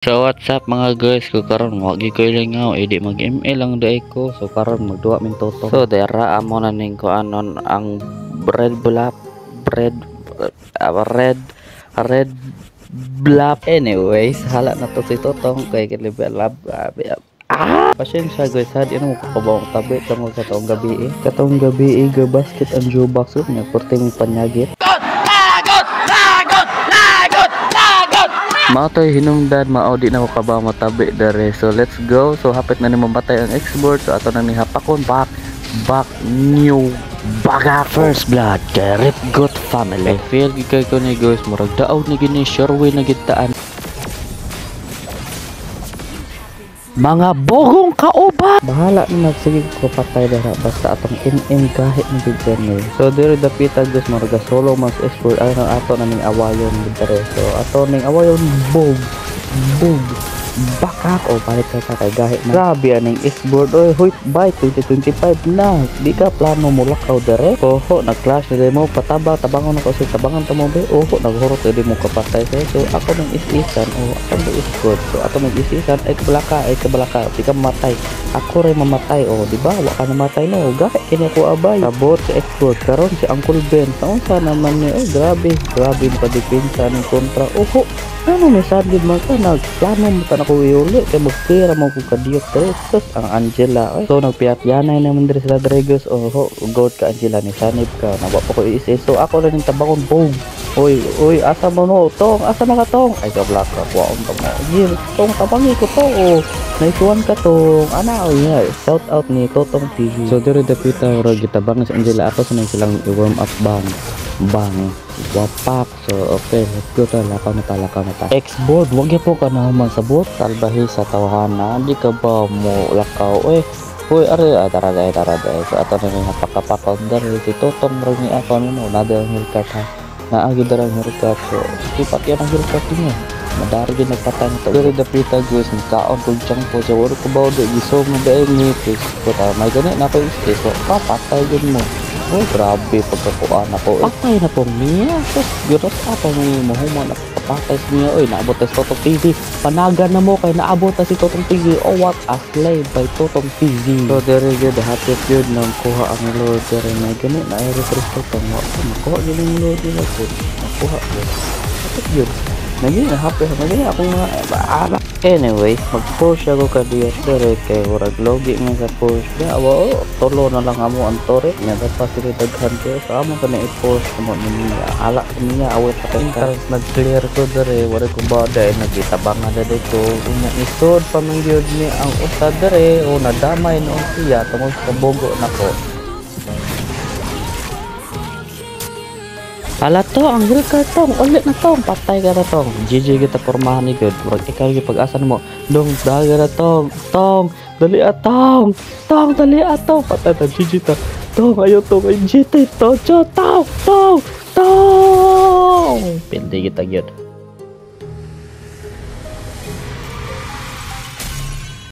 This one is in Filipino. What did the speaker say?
So what's up mga guys, ko karon wagi ko ilingaw edi mag ML lang dai ko. So karon magduwa min toto. So dera amo na ning ko anon ang red blap red red red blap. Anyways, hala na to si Totong kay level pasensya guys, had ino ko kabawang tabi tungod sa katong gabi ga basket ang jubak so nya porting panyagit. Matoy hinungdan mao di na ko kabaw matabi dere. So let's go. So hapit na ni mamatay ang export. So ato na ni hapakon back new baga first blood kay Rip Good family. I feel gikay ko ni guys murag daog ni gini sure way na gitaan. Mga bogong kauba bahala na nagsige ko patay dara basta atong in kahit ni bigyan. So dire dapita guys murag solo mas export ang ato na ning awayon dere. So ato ning awayon bog bakak o palit ka kay gahit na grabe aning export oy hoy by 2025 na di ka plano mo lakaw dere. Oho nag-clash na mo tabangon ako sa tabangan ta mo be. Oho naghurot di mo kapatay sa. So ako nang isisan o ako nang export. So ato nang isisan ay kabalaka di ka mamatay ako rin mamatay o di ba wa ka namatay no gahit kini ko abay abot sa export karon si Uncle Ben sa naman niya grabe pa depensa ning kontra. Oho ano may sadid man ka nagplano mo ta ko iuli kay magpira mo ko kadiyot tres ang Angela so nagpiyat-yanay naman diri sila Rodriguez oho goat ka Angela ni sanib ka nawa pa ko iisi. So ako lang ning tabangon boom oy asa mo no tong asa na ka tong ay ka black ka kuwaon ta mo gil tong tabangi ko to naituan ka tong ana oy shout out ni Totong TV. So diri dapita ora gitabang sa Angela ako sa silang i-warm up bang wapak. So okay let's go ta lakaw na ta X-board wag po ka na man sa bot salbahi sa tawhana di ka ba mo lakaw oy tara day so ato na nga pakapakaw dari si Totong ro ni ako mo nada hilkat ha naagi darang hilkat. So sipat yan ang hilkat niya madari din nagpatay nito diri dapita guys ni kaon kung tiyang po sa wala ko ba di giso mo dahil ni please ko ta may ganit na ko is so papatay din mo. Oh grabe pagkakuan ako patay na po niya so giros apa mo human na papatay niya oy naabot ta si Totong TV panaga na mo kay naabot ta si Totong TV. Oh what a slave by Totong TV. So dere gyud hapit gyud nang kuha ang load dere may ganit na ay refresh Totong makuha gyud ang load nila po makuha gyud hapit gyud naging happy ako nga anyway mag-push ako kadiyot dere kay urag logi nga sa push daw tolo na lang amo ang tore nga dapat sila daghan ko sa amo pa na i-push mo niya ala niya away pa kay nag-clear ko dere wala ko ba dai nagitabangan dere ko unya isod pa man gyud ni ang usa dere o nadamay no siya tungod sa bogo nako. Ala to ang real ka tong ulit na tong patay ka na tong GG kita pormahan ni good murag ikaw yung pag-asa mo dong daga na tong dali atong dali atong patay ta GG ta tong ayo tong GT to tong pindi kita gyud.